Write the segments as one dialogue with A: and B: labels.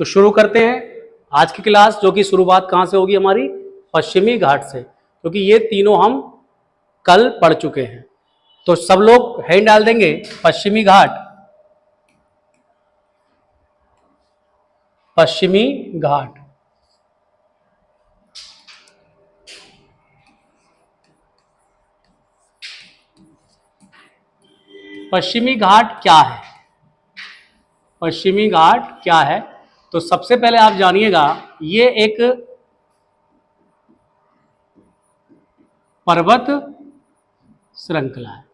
A: तो शुरू करते हैं आज की क्लास, जो कि शुरुआत कहाँ से होगी हमारी, पश्चिमी घाट से, क्योंकि ये तीनों हम कल पढ़ चुके हैं। तो सब लोग हैंड डाल देंगे, पश्चिमी घाट, पश्चिमी घाट। पश्चिमी घाट क्या है? पश्चिमी घाट क्या है? तो सबसे पहले आप जानिएगा, ये एक पर्वत श्रृंखला है।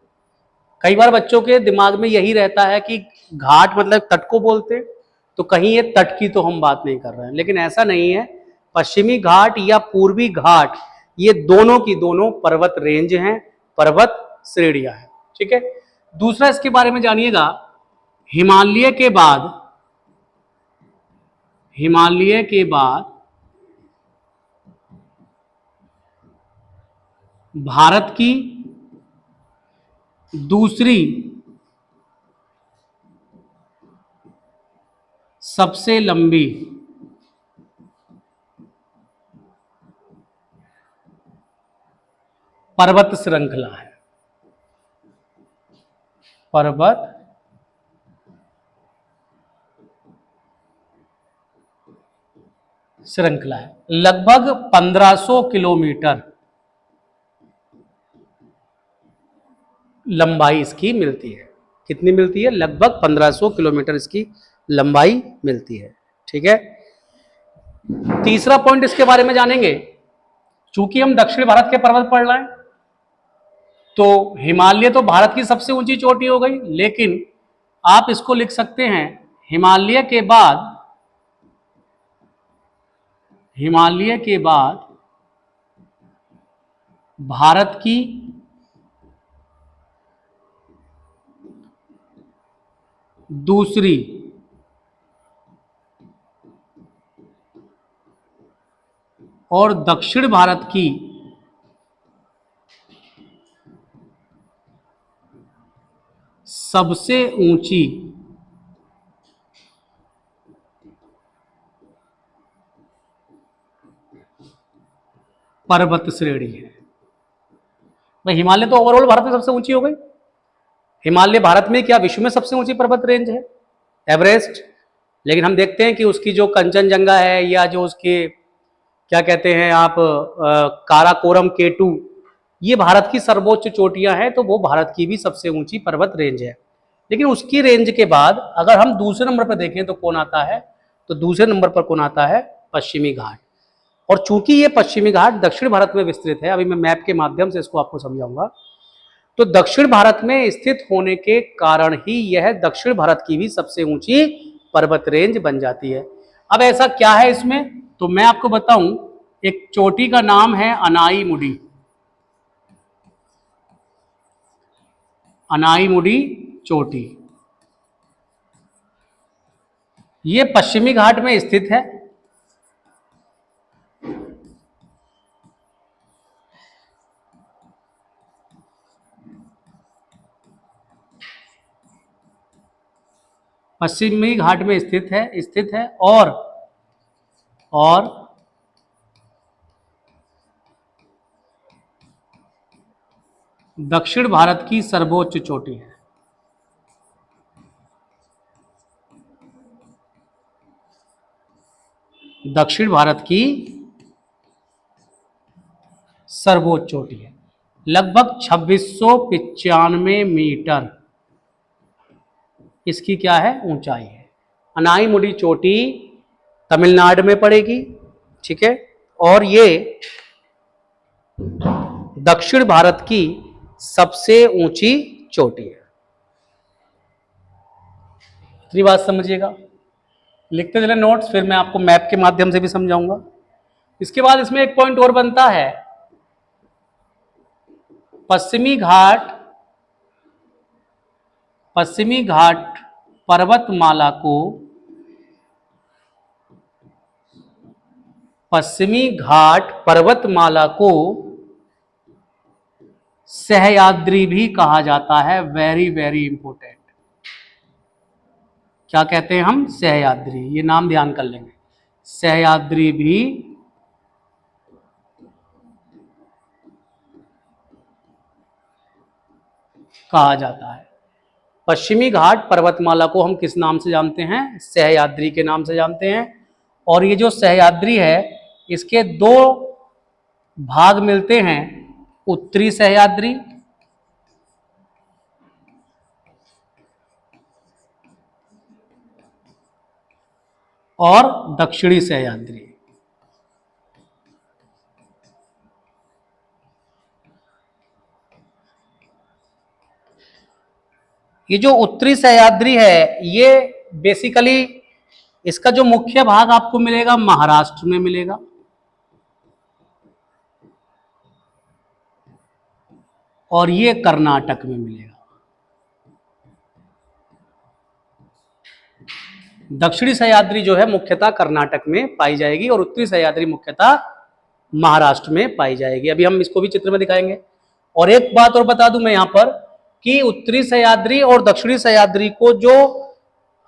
A: कई बार बच्चों के दिमाग में यही रहता है कि घाट मतलब तट को बोलते, तो कहीं ये तट की तो हम बात नहीं कर रहे हैं, लेकिन ऐसा नहीं है। पश्चिमी घाट या पूर्वी घाट, ये दोनों की दोनों पर्वत रेंज हैं, पर्वत श्रेणियां हैं। ठीक है। दूसरा इसके बारे में जानिएगा, हिमालय के बाद, हिमालय के बाद भारत की दूसरी सबसे लंबी पर्वत श्रृंखला है, पर्वत श्रृंखला है। लगभग 1500 किलोमीटर लंबाई इसकी मिलती है। कितनी मिलती है? लगभग 1500 किलोमीटर इसकी लंबाई मिलती है। ठीक है। तीसरा पॉइंट इसके बारे में जानेंगे, चूंकि हम दक्षिण भारत के पर्वत पढ़ रहे हैं, तो हिमालय तो भारत की सबसे ऊंची चोटी हो गई, लेकिन आप इसको लिख सकते हैं, हिमालय के बाद, हिमालय के बाद भारत की दूसरी और दक्षिण भारत की सबसे ऊंची पर्वत श्रेणी है। भाई हिमालय तो ओवरऑल भारत में सबसे ऊंची हो गई। हिमालय भारत में क्या विश्व में सबसे ऊंची पर्वत रेंज है, एवरेस्ट। लेकिन हम देखते हैं कि उसकी जो कंचनजंगा है, या जो उसके क्या कहते हैं आप, काराकोरम केटू, ये भारत की सर्वोच्च चोटियां हैं, तो वो भारत की भी सबसे ऊंची पर्वत रेंज है। लेकिन उसकी रेंज के बाद अगर हम दूसरे नंबर पर देखें तो कौन आता है? तो दूसरे नंबर पर कौन आता है? पश्चिमी घाट। और चूंकि ये पश्चिमी घाट दक्षिण भारत में विस्तृत है, अभी मैं मैप के माध्यम से इसको आपको समझाऊंगा, तो दक्षिण भारत में स्थित होने के कारण ही यह दक्षिण भारत की भी सबसे ऊंची पर्वत रेंज बन जाती है। अब ऐसा क्या है इसमें, तो मैं आपको बताऊं, एक चोटी का नाम है अनाईमुडी, अनाईमुडी चोटी। ये पश्चिमी घाट में स्थित है। पश्चिमी घाट में स्थित है और दक्षिण भारत की सर्वोच्च चोटी है। दक्षिण भारत की सर्वोच्च चोटी है, लगभग 2695 मीटर इसकी क्या है? ऊंचाई है। अनाईमुडी चोटी तमिलनाडु में पड़ेगी। ठीक है। और ये दक्षिण भारत की सबसे ऊंची चोटी है। इतनी बात समझिएगा। लिखते चले नोट्स, फिर मैं आपको मैप के माध्यम से भी समझाऊंगा। इसके बाद इसमें एक पॉइंट और बनता है, पश्चिमी घाट, पश्चिमी घाट पर्वतमाला को, पश्चिमी घाट पर्वतमाला को सह्याद्री भी कहा जाता है। Very very important. क्या कहते हैं हम? सह्याद्री। ये नाम ध्यान कर लेंगे, सह्याद्री भी कहा जाता है। पश्चिमी घाट पर्वतमाला को हम किस नाम से जानते हैं? सह्याद्री के नाम से जानते हैं। और ये जो सह्याद्री है, इसके दो भाग मिलते हैं, उत्तरी सह्याद्री और दक्षिणी सह्याद्री। ये जो उत्तरी सह्याद्री है, ये बेसिकली इसका जो मुख्य भाग आपको मिलेगा महाराष्ट्र में मिलेगा, और ये कर्नाटक में मिलेगा। दक्षिणी सह्याद्री जो है मुख्यतः कर्नाटक में पाई जाएगी और उत्तरी सह्याद्री मुख्यतः महाराष्ट्र में पाई जाएगी। अभी हम इसको भी चित्र में दिखाएंगे। और एक बात और बता दूं मैं यहां पर कि उत्तरी सह्याद्री और दक्षिणी सह्याद्री को जो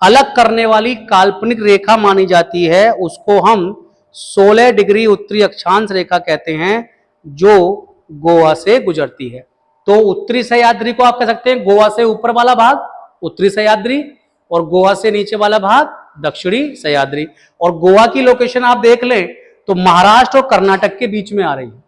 A: अलग करने वाली काल्पनिक रेखा मानी जाती है, उसको हम 16 डिग्री उत्तरी अक्षांश रेखा कहते हैं, जो गोवा से गुजरती है। तो उत्तरी सह्याद्री को आप कह सकते हैं गोवा से ऊपर वाला भाग उत्तरी सह्याद्री और गोवा से नीचे वाला भाग दक्षिणी सह्याद्री। और गोवा की लोकेशन आप देख लें तो महाराष्ट्र और कर्नाटक के बीच में आ रही है।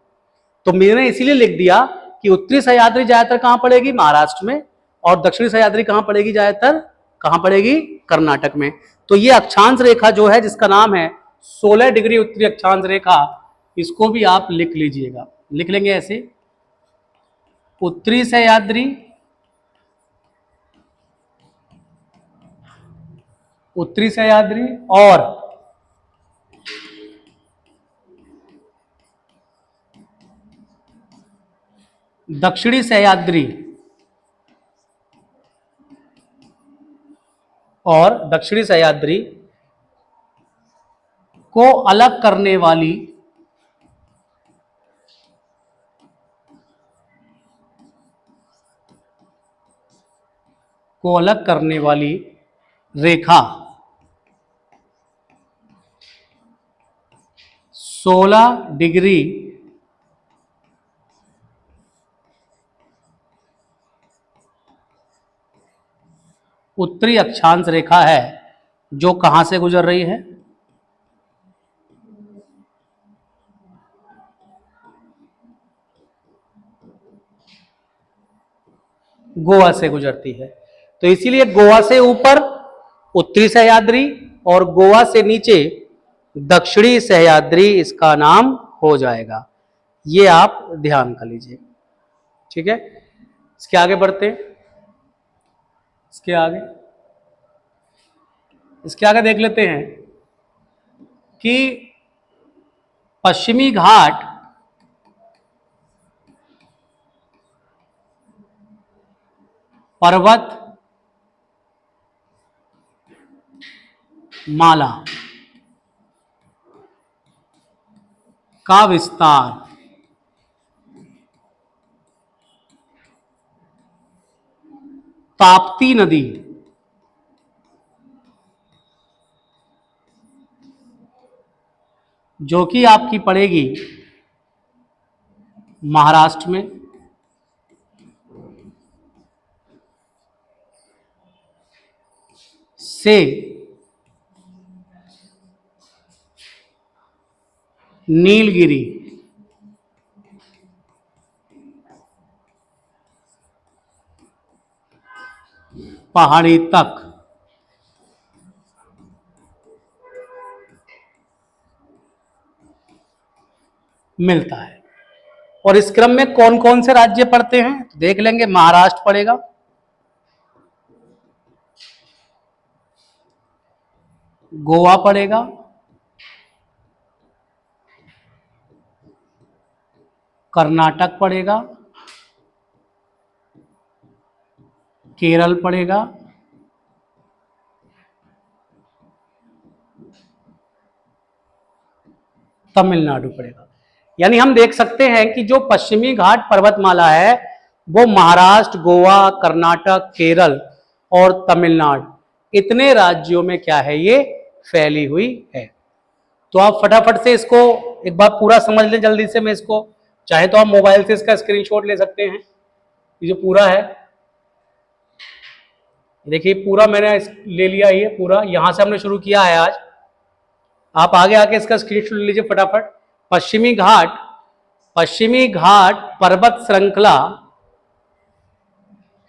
A: तो मैंने इसीलिए लिख दिया कि उत्तरी सह्याद्री ज्यादातर कहां पड़ेगी? महाराष्ट्र में, और दक्षिणी सह्याद्री कहां पड़ेगी? ज्यादातर कहां पड़ेगी? कर्नाटक में। तो ये अक्षांश रेखा जो है, जिसका नाम है 16 डिग्री उत्तरी अक्षांश रेखा, इसको भी आप लिख लीजिएगा। लिख लेंगे ऐसे, उत्तरी सह्याद्री, उत्तरी सह्याद्री और दक्षिणी सह्याद्री, और दक्षिणी सह्याद्री को अलग करने वाली रेखा 16 डिग्री उत्तरी अक्षांश रेखा है, जो कहां से गुजर रही है? गोवा से गुजरती है। तो इसीलिए गोवा से ऊपर उत्तरी सह्याद्री और गोवा से नीचे दक्षिणी सह्याद्री इसका नाम हो जाएगा। ये आप ध्यान कर लीजिए, ठीक है। इसके आगे बढ़ते हैं। इसके आगे देख लेते हैं कि पश्चिमी घाट पर्वत माला का विस्तार ताप्ती नदी जो कि आपकी पड़ेगी महाराष्ट्र में, से नीलगिरी पहाड़ी तक मिलता है। और इस क्रम में कौन कौन से राज्य पड़ते हैं तो देख लेंगे। महाराष्ट्र पड़ेगा, गोवा पड़ेगा, कर्नाटक पड़ेगा, केरल पड़ेगा, तमिलनाडु पड़ेगा। यानी हम देख सकते हैं कि जो पश्चिमी घाट पर्वतमाला है वो महाराष्ट्र, गोवा, कर्नाटक, केरल और तमिलनाडु, इतने राज्यों में क्या है, ये फैली हुई है। तो आप फटाफट से इसको एक बार पूरा समझ लें जल्दी से। मैं इसको चाहे तो आप मोबाइल से इसका स्क्रीनशॉट ले सकते हैं। ये जो पूरा है, देखिए पूरा मैंने ले लिया, ये पूरा यहां से हमने शुरू किया है आज। आप आगे आके इसका स्क्रीनशॉट ले लीजिए फटाफट। पश्चिमी घाट पर्वत श्रृंखला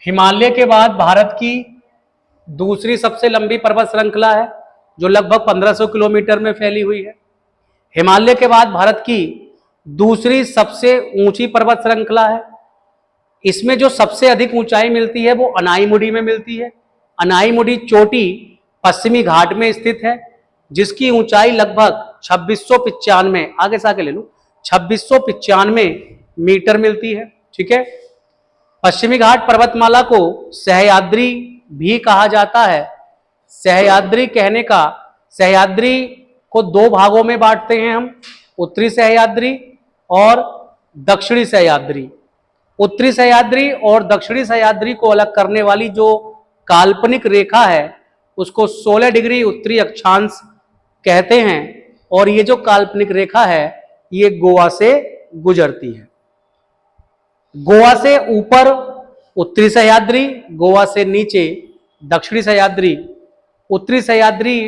A: हिमालय के बाद भारत की दूसरी सबसे लंबी पर्वत श्रृंखला है, जो लगभग 1500 किलोमीटर में फैली हुई है। हिमालय के बाद भारत की दूसरी सबसे ऊंची पर्वत श्रृंखला है। इसमें जो सबसे अधिक ऊंचाई मिलती है वो अनाईमुडी में मिलती है। अनाईमुडी चोटी पश्चिमी घाट में स्थित है, जिसकी ऊंचाई लगभग 2695, आगे से आगे ले लो, 2695 मीटर मिलती है। ठीक है। पश्चिमी घाट पर्वतमाला को सह्याद्री भी कहा जाता है। सह्याद्री को दो भागों में बांटते हैं हम, उत्तरी सह्याद्री और दक्षिणी सह्याद्री। उत्तरी सह्याद्री और दक्षिणी सह्याद्री को अलग करने वाली जो काल्पनिक रेखा है उसको 16 डिग्री उत्तरी अक्षांश कहते हैं, और ये जो काल्पनिक रेखा है ये गोवा से गुजरती है। गोवा से ऊपर उत्तरी सह्याद्री, गोवा से नीचे दक्षिणी सह्याद्री। उत्तरी सह्याद्री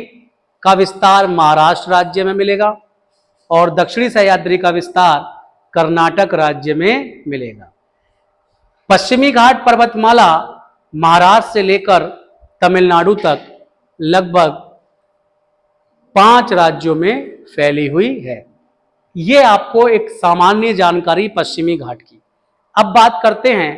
A: का विस्तार महाराष्ट्र राज्य में मिलेगा और दक्षिणी सह्याद्री का विस्तार कर्नाटक राज्य में मिलेगा। पश्चिमी घाट पर्वतमाला महाराष्ट्र से लेकर तमिलनाडु तक लगभग 5 राज्यों में फैली हुई है। ये आपको एक सामान्य जानकारी पश्चिमी घाट की। अब बात करते हैं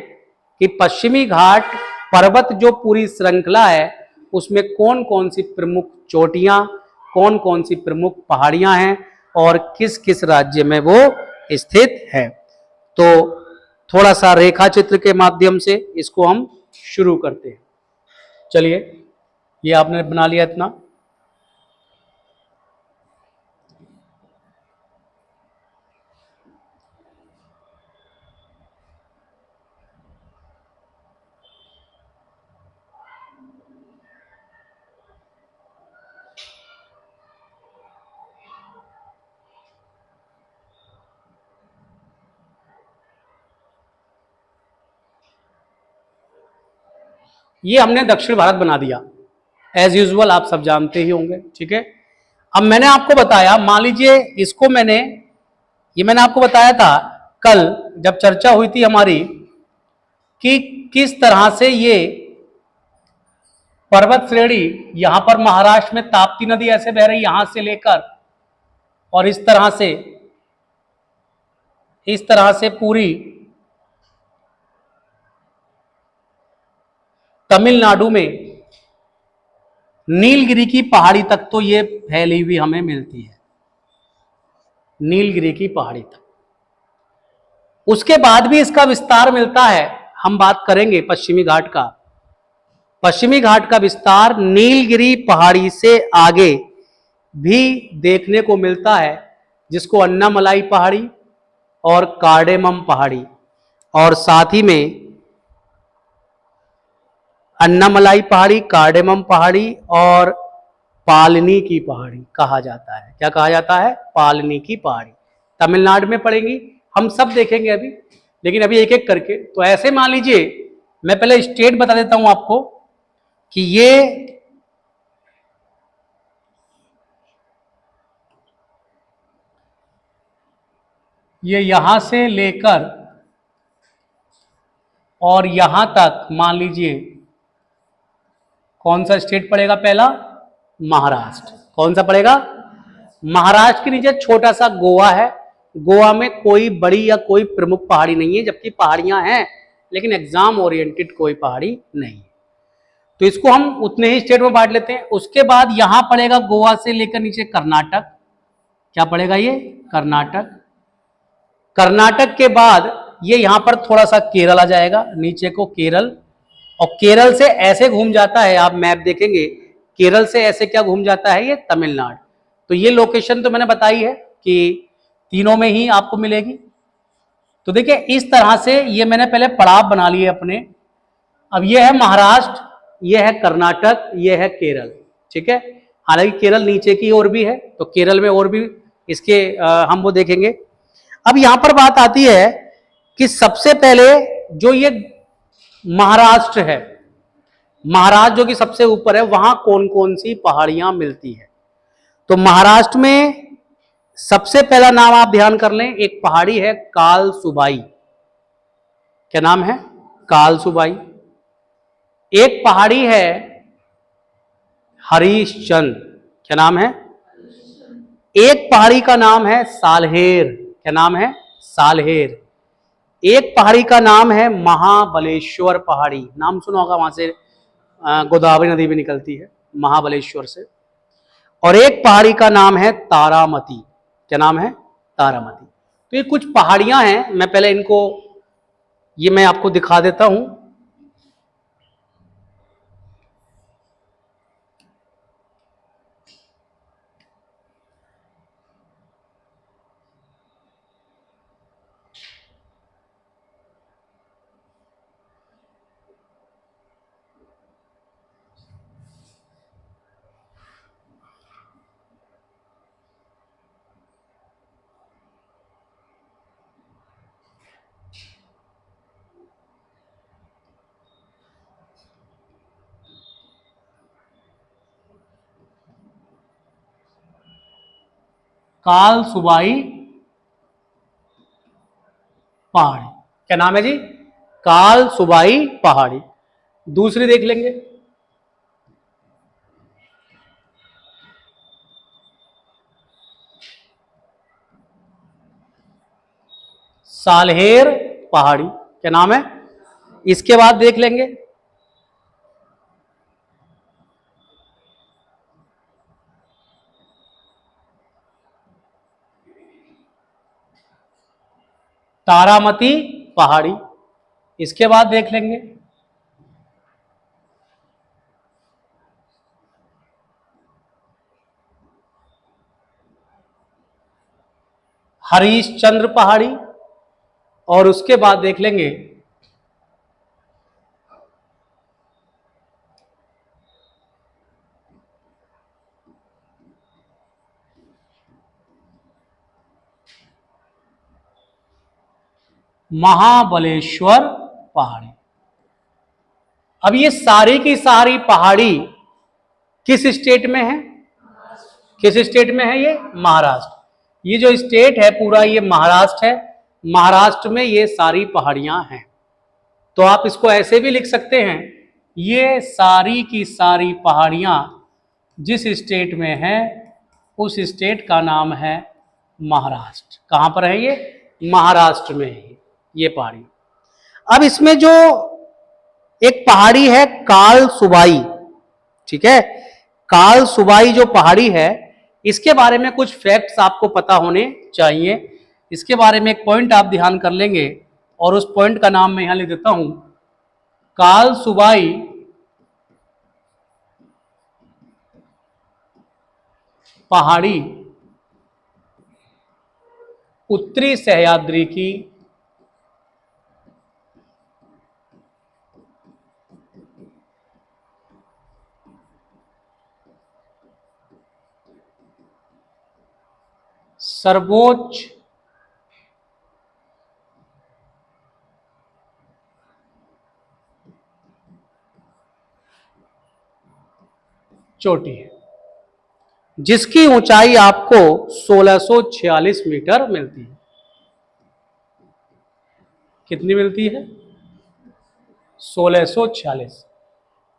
A: कि पश्चिमी घाट पर्वत जो पूरी श्रृंखला है उसमें कौन कौन सी प्रमुख चोटियां, कौन कौन सी प्रमुख पहाड़ियां हैं और किस किस राज्य में वो स्थित है। तो थोड़ा सा रेखा चित्र के माध्यम से इसको हम शुरू करते हैं। चलिए, ये आपने बना लिया इतना। ये हमने दक्षिण भारत बना दिया, एज यूजुअल आप सब जानते ही होंगे। ठीक है। अब मैंने आपको बताया, मान लीजिए इसको मैंने आपको बताया था कल जब चर्चा हुई थी हमारी कि किस तरह से ये पर्वत श्रेणी, यहां पर महाराष्ट्र में ताप्ती नदी ऐसे बह रही यहां से लेकर, और इस तरह से पूरी तमिलनाडु में नीलगिरी की पहाड़ी तक तो ये फैली हुई हमें मिलती है, नीलगिरी की पहाड़ी तक। उसके बाद भी इसका विस्तार मिलता है। हम बात करेंगे पश्चिमी घाट का। पश्चिमी घाट का विस्तार नीलगिरी पहाड़ी से आगे भी देखने को मिलता है, जिसको अन्नामलाई पहाड़ी और कार्डेमम पहाड़ी, और साथ ही में अन्नामलाई पहाड़ी, कार्डेमम पहाड़ी और पालनी की पहाड़ी कहा जाता है। क्या कहा जाता है? पालनी की पहाड़ी। तमिलनाडु में पड़ेंगी, हम सब देखेंगे अभी, लेकिन अभी एक एक करके। तो ऐसे मान लीजिए, मैं पहले स्टेट बता देता हूं आपको कि ये यहां से लेकर और यहां तक, मान लीजिए कौन सा स्टेट पड़ेगा? पहला महाराष्ट्र। कौन सा पड़ेगा? महाराष्ट्र के नीचे छोटा सा गोवा है। गोवा में कोई बड़ी या कोई प्रमुख पहाड़ी नहीं है, जबकि पहाड़ियां हैं लेकिन एग्जाम ओरिएंटेड कोई पहाड़ी नहीं है। तो इसको हम उतने ही स्टेट में बांट लेते हैं। उसके बाद यहां पड़ेगा गोवा से लेकर नीचे कर्नाटक। क्या पड़ेगा? ये कर्नाटक। कर्नाटक के बाद ये यहां पर थोड़ा सा केरल आ जाएगा, नीचे को केरल, और केरल से ऐसे घूम जाता है, आप मैप देखेंगे, केरल से ऐसे क्या घूम जाता है? ये तमिलनाडु। तो ये लोकेशन तो मैंने बताई है कि तीनों में ही आपको मिलेगी। तो देखिए इस तरह से ये मैंने पहले पड़ाव बना लिए अपने। अब ये है महाराष्ट्र, ये है कर्नाटक, ये है केरल, ठीक है। हालांकि केरल नीचे की ओर भी है, तो केरल में और भी इसके हम वो देखेंगे। अब यहां पर बात आती है कि सबसे पहले जो ये महाराष्ट्र है, महाराष्ट्र जो कि सबसे ऊपर है, वहां कौन कौन सी पहाड़ियां मिलती है। तो महाराष्ट्र में सबसे पहला नाम आप ध्यान कर लें, एक पहाड़ी है कालसुबाई। क्या नाम है? कालसुबाई। एक पहाड़ी है हरिश्चंद्र। क्या नाम है? एक पहाड़ी का नाम है सालहेर। क्या नाम है? सालहेर। एक पहाड़ी का नाम है महाबलेश्वर पहाड़ी। नाम सुना होगा, वहां से गोदावरी नदी भी निकलती है महाबलेश्वर से। और एक पहाड़ी का नाम है तारामती। क्या नाम है? तारामती। तो ये कुछ पहाड़ियां हैं, मैं पहले इनको ये मैं आपको दिखा देता हूं। कालसुबाई पहाड़ी। क्या नाम है जी? कालसुबाई पहाड़ी। दूसरी देख लेंगे, सालहेर पहाड़ी। क्या नाम है? इसके बाद देख लेंगे तारामती पहाड़ी। इसके बाद देख लेंगे हरिश्चंद्र पहाड़ी। और उसके बाद देख लेंगे महाबलेश्वर पहाड़ी। अब ये सारी की सारी पहाड़ी किस स्टेट में है? किस स्टेट में है? ये महाराष्ट्र। ये जो स्टेट है पूरा ये महाराष्ट्र है। महाराष्ट्र में ये सारी पहाड़ियां हैं। तो आप इसको ऐसे भी लिख सकते हैं, ये सारी की सारी पहाड़ियां जिस स्टेट में है उस स्टेट का नाम है महाराष्ट्र। कहां पर है ये? महाराष्ट्र में है ये पहाड़ी। अब इसमें जो एक पहाड़ी है कालसुबाई, ठीक है, कालसुबाई जो पहाड़ी है, इसके बारे में कुछ फैक्ट्स आपको पता होने चाहिए। इसके बारे में एक पॉइंट आप ध्यान कर लेंगे, और उस पॉइंट का नाम मैं यहां लिख देता हूं। कालसुबाई पहाड़ी उत्तरी सह्याद्री की सर्वोच्च चोटी है, जिसकी ऊंचाई आपको 1646 मीटर मिलती है। कितनी मिलती है? 1646।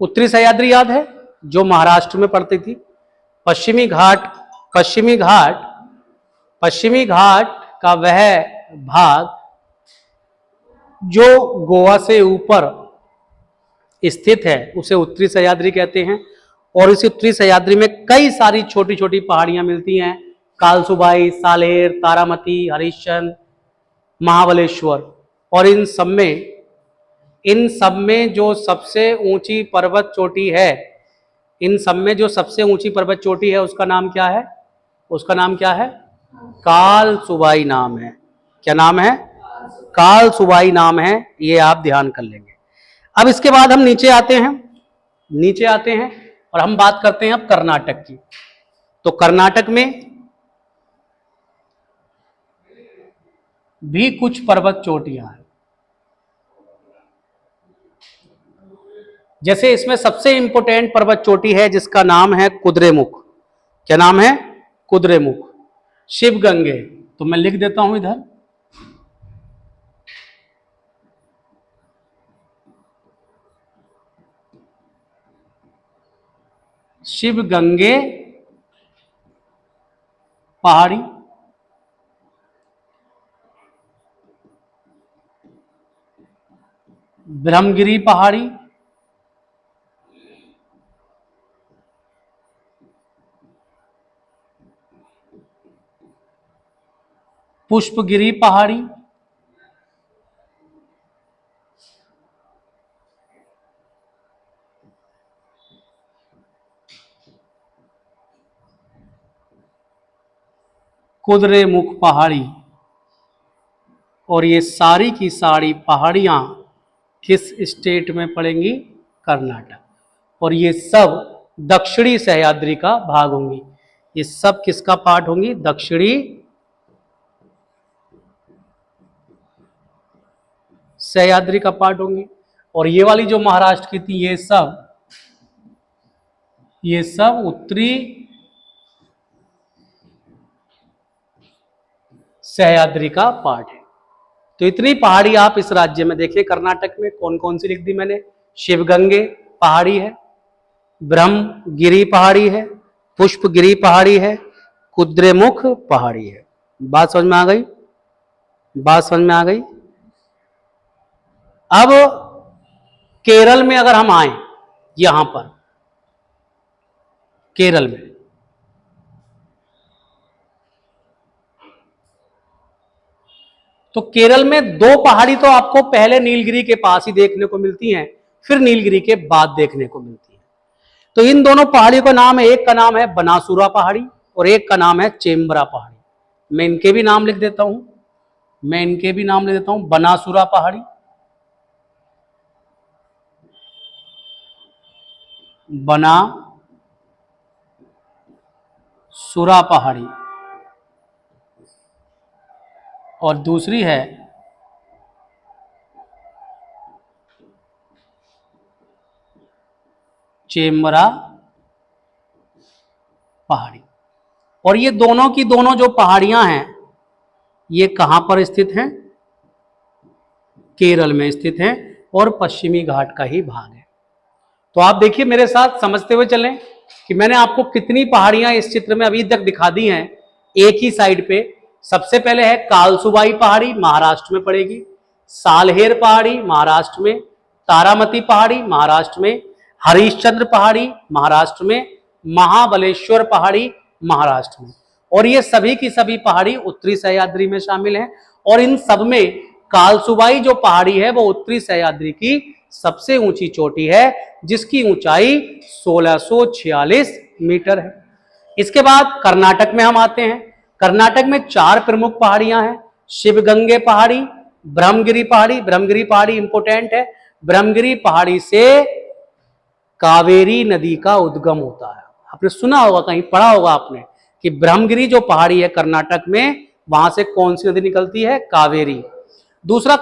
A: उत्तरी सह्याद्री याद है, जो महाराष्ट्र में पड़ती थी। पश्चिमी घाट, पश्चिमी घाट, पश्चिमी घाट का वह भाग जो गोवा से ऊपर स्थित है उसे उत्तरी सह्याद्री कहते हैं। और इस उत्तरी सह्याद्री में कई सारी छोटी छोटी पहाड़ियां मिलती हैं, कालसुबाई, सालेर, तारामती, हरिश्चंद्र, महाबलेश्वर। और इन सब में जो सबसे ऊंची पर्वत चोटी है, इन सब में जो सबसे ऊंची पर्वत चोटी है उसका नाम क्या है? उसका नाम क्या है? कालसुबाई नाम है। क्या नाम है? कालसुबाई नाम है। ये आप ध्यान कर लेंगे। अब इसके बाद हम नीचे आते हैं। नीचे आते हैं और हम बात करते हैं अब कर्नाटक की। तो कर्नाटक में भी कुछ पर्वत चोटियां हैं। जैसे इसमें सबसे इंपोर्टेंट पर्वत चोटी है जिसका नाम है कुद्रेमुख। क्या नाम है? कुद्रेमुख। शिवगंगे, तो मैं लिख देता हूं इधर, शिवगंगे पहाड़ी, ब्रह्मगिरी पहाड़ी, पुष्पगिरी पहाड़ी, कुद्रेमुख पहाड़ी। और ये सारी की सारी पहाड़ियां किस स्टेट में पड़ेंगी? कर्नाटक। और ये सब दक्षिणी सह्याद्री का भाग होंगी। ये सब किसका पार्ट होंगी? दक्षिणी सह्याद्री का पार्ट होंगी। और ये वाली जो महाराष्ट्र की थी, ये सब उत्तरी सह्याद्री का पार्ट है। तो इतनी पहाड़ी आप इस राज्य में देखिए। कर्नाटक में कौन कौन सी लिख दी मैंने? शिवगंगे पहाड़ी है, ब्रह्मगिरी पहाड़ी है, पुष्पगिरी पहाड़ी है, कुद्रेमुख पहाड़ी है। बात समझ में आ गई? बात समझ में आ गई? अब केरल में अगर हम आए, यहां पर केरल में, तो केरल में दो पहाड़ी तो आपको पहले नीलगिरी के पास ही देखने को मिलती हैं, फिर नीलगिरी के बाद देखने को मिलती हैं। तो इन दोनों पहाड़ियों का नाम है, एक का नाम है बनासुरा पहाड़ी और एक का नाम है चेम्बरा पहाड़ी। मैं इनके भी नाम लिख देता हूं, बनासुरा पहाड़ी, बनासुरा पहाड़ी, और दूसरी है चेम्बरा पहाड़ी। और ये दोनों की दोनों जो पहाड़ियां हैं, ये कहां पर स्थित हैं? केरल में स्थित हैं और पश्चिमी घाट का ही भाग है। तो आप देखिए मेरे साथ, समझते हुए चलें कि मैंने आपको कितनी पहाड़ियां इस चित्र में अभी तक दिखा दी हैं एक ही साइड पे। सबसे पहले है कालसुबाई पहाड़ी, महाराष्ट्र में पड़ेगी। सालहेर पहाड़ी महाराष्ट्र में, तारामती पहाड़ी महाराष्ट्र में, हरिश्चंद्र पहाड़ी महाराष्ट्र में, महाबलेश्वर पहाड़ी महाराष्ट्र में। और ये सभी की सभी पहाड़ी उत्तरी सह्याद्री में शामिल हैं। और इन सब में कालसुबाई जो पहाड़ी है वो उत्तरी सह्याद्री की सबसे ऊंची चोटी है, जिसकी ऊंचाई 1646 मीटर है। इसके बाद कर्नाटक में हम आते हैं। कर्नाटक में 4 प्रमुख पहाड़ियां हैं। शिवगंगे पहाड़ी, ब्रह्मगिरी पहाड़ी। ब्रह्मगिरी पहाड़ी इंपोर्टेंट है। ब्रह्मगिरी पहाड़ी से कावेरी नदी का उद्गम होता है। आपने सुना होगा, कहीं पढ़ा होगा आपने कि ब्रह्मगिरी जो पहाड़ी है कर्नाटक में, वहां से कौन सी नदी निकलती है? कावेरी। दूसरा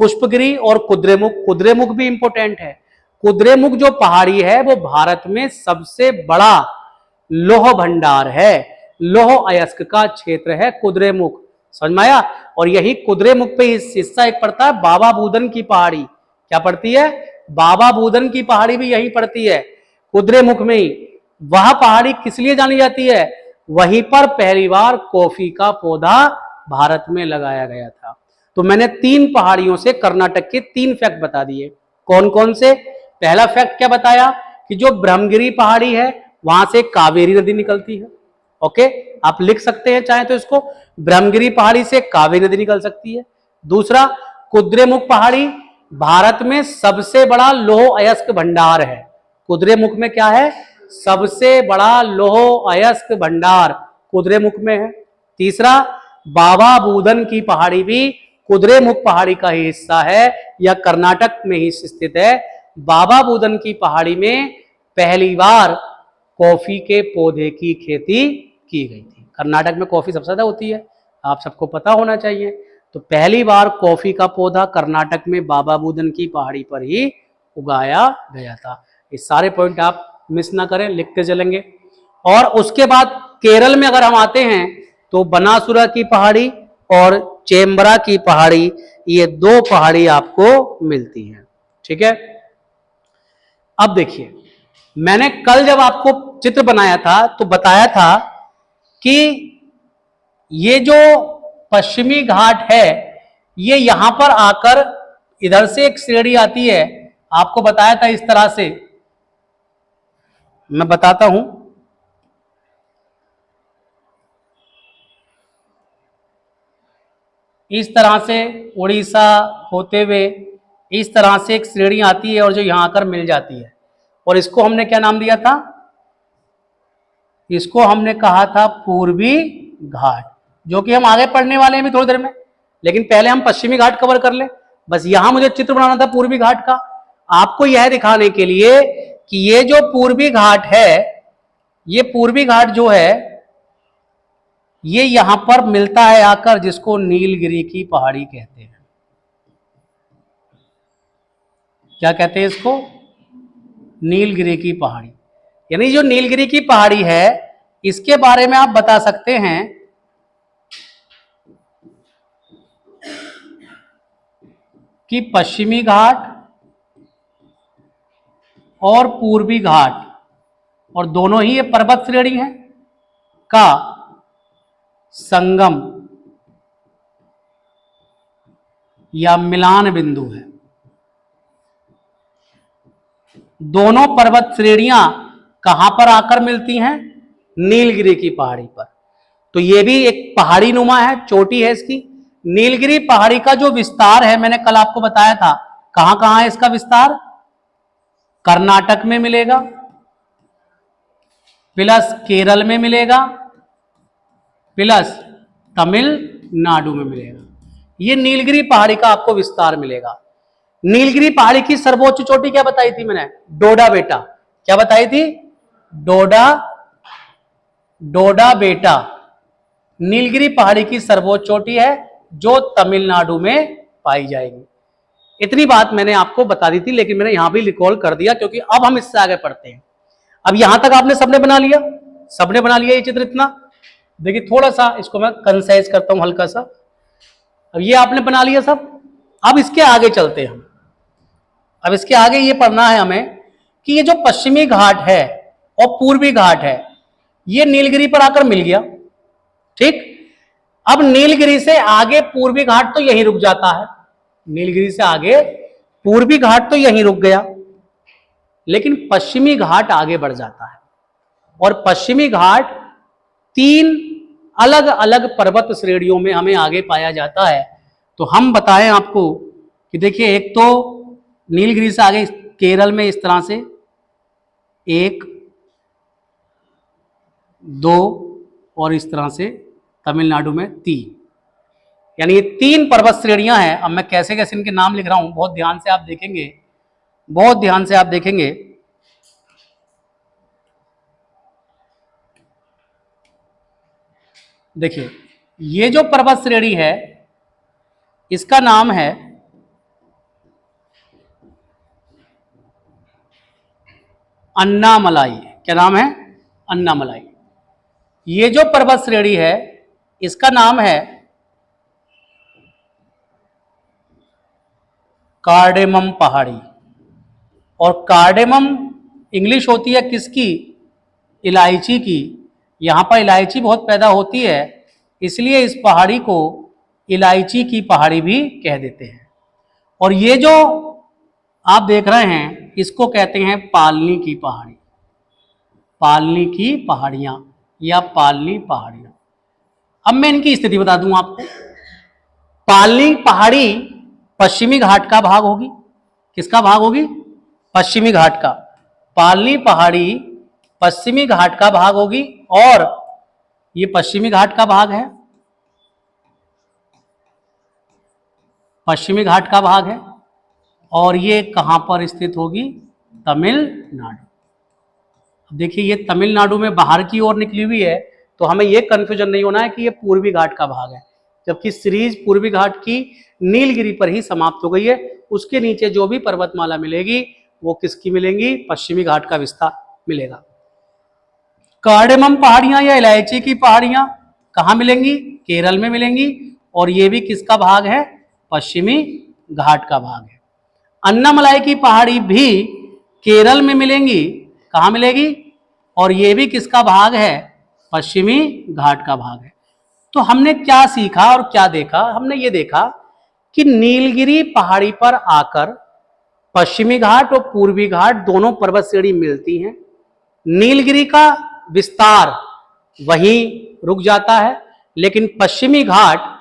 A: पुष्पगिरी और कुद्रेमुख। कुद्रेमुख भी इंपोर्टेंट है। कुद्रेमुख जो पहाड़ी है वो भारत में सबसे बड़ा लौह भंडार है। लौह अयस्क का क्षेत्र है कुद्रेमुख। समझ में आया? और यही कुद्रेमुख पे हिस्सा एक पड़ता है बाबा बूदन की पहाड़ी। क्या पड़ती है? बाबा बूदन की पहाड़ी भी यहीं पड़ती है, कुद्रेमुख में ही। वह पहाड़ी किस लिए जानी जाती है? वहीं पर पहली बार कॉफी का पौधा भारत में लगाया गया था। तो मैंने 3 पहाड़ियों से कर्नाटक के 3 फैक्ट बता दिए। कौन कौन से? पहला फैक्ट क्या बताया कि जो ब्रह्मगिरी पहाड़ी है वहां से कावेरी नदी निकलती है। ओके, आप लिख सकते हैं चाहे तो इसको, ब्रह्मगिरी पहाड़ी से कावेरी नदी निकल सकती है। दूसरा, कुद्रेमुख पहाड़ी भारत में सबसे बड़ा लौह अयस्क भंडार है। कुद्रेमुख में क्या है? सबसे बड़ा लौह अयस्क भंडार कुद्रेमुख में है। तीसरा, बाबा बूदन की पहाड़ी भी कुद्रेमुख पहाड़ी का ही हिस्सा है या कर्नाटक में ही स्थित है। बाबा बूदन की पहाड़ी में पहली बार कॉफी के पौधे की खेती की गई थी। कर्नाटक में कॉफी सबसे ज्यादा होती है, आप सबको पता होना चाहिए। तो पहली बार कॉफी का पौधा कर्नाटक में बाबा बुदन की पहाड़ी पर ही उगाया गया था। ये सारे पॉइंट आप मिस ना करें, लिखते चलेंगे। और उसके बाद केरल में अगर हम आते हैं तो बनासुरा की पहाड़ी और चेम्बरा की पहाड़ी, ये दो पहाड़ी आपको मिलती हैं। ठीक है, अब देखिए, मैंने कल जब आपको चित्र बनाया था तो बताया था कि ये जो पश्चिमी घाट है, ये यहां पर आकर इधर से एक श्रेणी आती है, आपको बताया था इस तरह से, मैं बताता हूं। इस तरह से उड़ीसा होते हुए इस तरह से एक श्रेणी आती है और जो यहां आकर मिल जाती है, और इसको हमने क्या नाम दिया था? इसको हमने कहा था पूर्वी घाट, जो कि हम आगे पढ़ने वाले हैं भी थोड़ी देर में, लेकिन पहले हम पश्चिमी घाट कवर कर ले। बस यहां मुझे चित्र बनाना था पूर्वी घाट का, आपको यह दिखाने के लिए कि ये जो पूर्वी घाट है, ये पूर्वी घाट जो है ये यहां पर मिलता है आकर, जिसको नीलगिरी की पहाड़ी कहते हैं। क्या कहते हैं इसको? नीलगिरी की पहाड़ी। यानी जो नीलगिरी की पहाड़ी है, इसके बारे में आप बता सकते हैं कि पश्चिमी घाट और पूर्वी घाट, और दोनों ही ये पर्वत श्रेणी है का संगम या मिलान बिंदु है। दोनों पर्वत श्रेणियां कहां पर आकर मिलती हैं? नीलगिरी की पहाड़ी पर। तो ये भी एक पहाड़ी नुमा है, चोटी है इसकी। नीलगिरी पहाड़ी का जो विस्तार है, मैंने कल आपको बताया था, कहां कहां है इसका विस्तार? कर्नाटक में मिलेगा, प्लस केरल में मिलेगा, प्लस तमिलनाडु में मिलेगा। ये नीलगिरी पहाड़ी का आपको विस्तार मिलेगा। नीलगिरी पहाड़ी की सर्वोच्च चोटी क्या बताई थी मैंने? डोडा बेटा। क्या बताई थी? डोडा बेटा नीलगिरी पहाड़ी की सर्वोच्च चोटी है, जो तमिलनाडु में पाई जाएगी। इतनी बात मैंने आपको बता दी थी, लेकिन मैंने यहां भी रिकॉल कर दिया, क्योंकि अब हम इससे आगे पढ़ते हैं। अब यहां तक आपने सबने बना लिया, सबने बना लिया ये चित्र इतना। देखिए थोड़ा सा इसको मैं कंसाइज करता हूं हल्का सा। अब ये आपने बना लिया सब। अब इसके आगे चलते हैं हम। अब इसके आगे ये पढ़ना है हमें कि ये जो पश्चिमी घाट है और पूर्वी घाट है, ये नीलगिरी पर आकर मिल गया। ठीक, अब नीलगिरी से आगे पूर्वी घाट तो यहीं रुक जाता है। नीलगिरी से आगे पूर्वी घाट तो यहीं रुक गया, लेकिन पश्चिमी घाट आगे बढ़ जाता है। और पश्चिमी घाट 3 अलग अलग पर्वत श्रेणियों में हमें आगे पाया जाता है। तो हम बताएं आपको कि देखिए, एक तो नीलगिरी से आगे केरल में इस तरह से 1, 2 और इस तरह से तमिलनाडु में 3, यानी ये 3 पर्वत श्रेणियां हैं। अब मैं कैसे कैसे इनके नाम लिख रहा हूं, बहुत ध्यान से आप देखेंगे, बहुत ध्यान से आप देखेंगे। देखिए, ये जो पर्वत श्रेणी है, इसका नाम है अन्नामलाई। क्या नाम है? अन्नामलाई। ये जो पर्वत श्रेणी है, इसका नाम है कार्डेमम पहाड़ी। और कार्डेमम इंग्लिश होती है किसकी? इलायची की। यहां पर इलायची बहुत पैदा होती है, इसलिए इस पहाड़ी को इलायची की पहाड़ी भी कह देते हैं। और ये जो आप देख रहे हैं, इसको कहते हैं पालनी की पहाड़ी। पालनी की पहाड़ियां या पालनी पहाड़ियां। अब मैं इनकी स्थिति बता दूं आपको। पालनी पहाड़ी पश्चिमी घाट का भाग होगी। किसका भाग होगी? पश्चिमी घाट का। पालनी पहाड़ी पश्चिमी घाट का भाग होगी, और ये पश्चिमी घाट का भाग है, पश्चिमी घाट का भाग है। और ये कहां पर स्थित होगी? तमिलनाडु। देखिए ये तमिलनाडु में बाहर की ओर निकली हुई है, तो हमें ये कंफ्यूजन नहीं होना है कि ये पूर्वी घाट का भाग है, जबकि सीरीज पूर्वी घाट की नीलगिरी पर ही समाप्त हो गई है। उसके नीचे जो भी पर्वतमाला मिलेगी वो किसकी मिलेंगी? पश्चिमी घाट का विस्तार मिलेगा। कार्डेमम पहाड़ियां या इलायची की पहाड़ियां कहाँ मिलेंगी? केरल में मिलेंगी, और ये भी किसका भाग है? पश्चिमी घाट का भाग है। अन्नामलाई की पहाड़ी भी केरल में मिलेंगी, कहाँ मिलेगी? और ये भी किसका भाग है? पश्चिमी घाट का भाग है। तो हमने क्या सीखा और क्या देखा? हमने ये देखा कि नीलगिरी पहाड़ी पर आकर पश्चिमी घाट और पूर्वी घाट दोनों पर्वत श्रेणी मिलती हैं। नीलगिरी का विस्तार वहीं रुक जाता है, लेकिन पश्चिमी घाट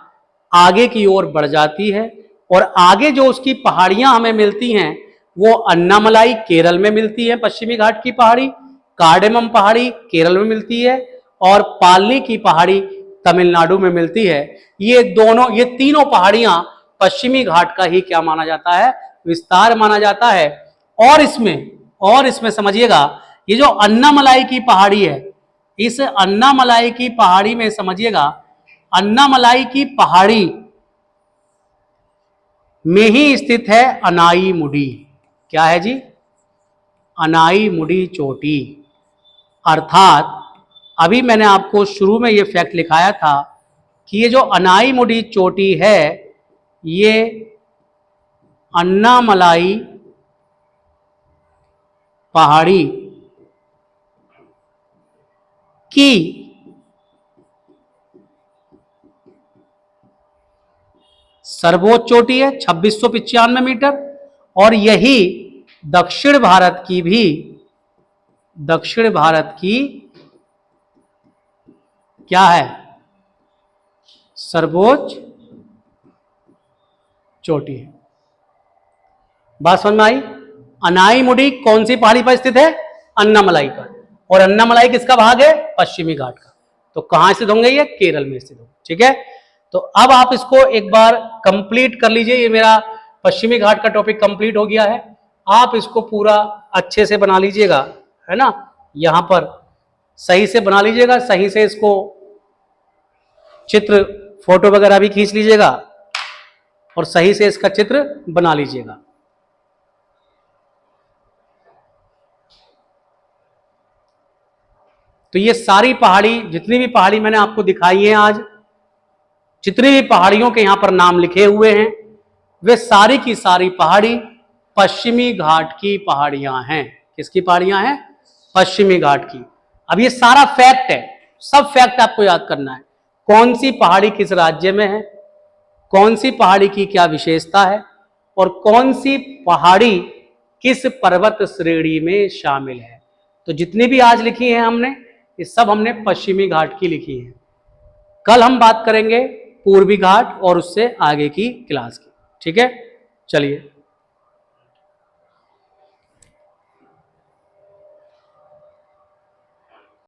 A: आगे की ओर बढ़ जाती है, और आगे जो उसकी पहाड़ियां हमें मिलती हैं वो अन्नामलाई केरल में मिलती है, पश्चिमी घाट की पहाड़ी, कार्डेमम पहाड़ी केरल में मिलती है, और पालनी की पहाड़ी तमिलनाडु में मिलती है। ये तीनों पहाड़ियां पश्चिमी घाट का ही क्या माना जाता है? विस्तार माना जाता है। और इसमें समझिएगा, ये जो अन्नामलाई की पहाड़ी है, इस अन्नामलाई की पहाड़ी में समझिएगा, अन्नामलाई की पहाड़ी में ही स्थित है अनाई मुडी। क्या है जी? अनाई मुडी चोटी। अर्थात अभी मैंने आपको शुरू में ये फैक्ट लिखाया था कि ये जो अनाई मुडी चोटी है, ये अन्नामलाई पहाड़ी की सर्वोच्च चोटी है, 2695 मीटर, और यही दक्षिण भारत की क्या है? सर्वोच्च चोटी है। बात समझ में आई? अनाई मुडी कौन सी पहाड़ी पर स्थित है? अन्नामलाई पर। और अन्नामलाई किसका भाग है? पश्चिमी घाट का। तो कहां स्थित होंगे? ये केरल में स्थित होंगे। ठीक है, तो अब आप इसको एक बार कंप्लीट कर लीजिए। ये मेरा पश्चिमी घाट का टॉपिक कंप्लीट हो गया है। आप इसको पूरा अच्छे से बना लीजिएगा, है ना? यहां पर सही से बना लीजिएगा, सही से इसको चित्र फोटो वगैरह भी खींच लीजिएगा, और सही से इसका चित्र बना लीजिएगा। तो ये सारी पहाड़ी, जितनी भी पहाड़ी मैंने आपको दिखाई है आज, जितनी भी पहाड़ियों के यहां पर नाम लिखे हुए हैं, वे सारी की सारी पहाड़ी पश्चिमी घाट की पहाड़ियां हैं। किसकी पहाड़ियां हैं? पश्चिमी घाट की। अब ये सारा फैक्ट है, सब फैक्ट आपको याद करना है। कौन सी पहाड़ी किस राज्य में है, कौन सी पहाड़ी की क्या विशेषता है, और कौन सी पहाड़ी किस पर्वत श्रेणी में शामिल है। तो जितनी भी आज लिखी है हमने, ये सब हमने पश्चिमी घाट की लिखी है। कल हम बात करेंगे पूर्वी घाट और उससे आगे की क्लास की। ठीक है, चलिए।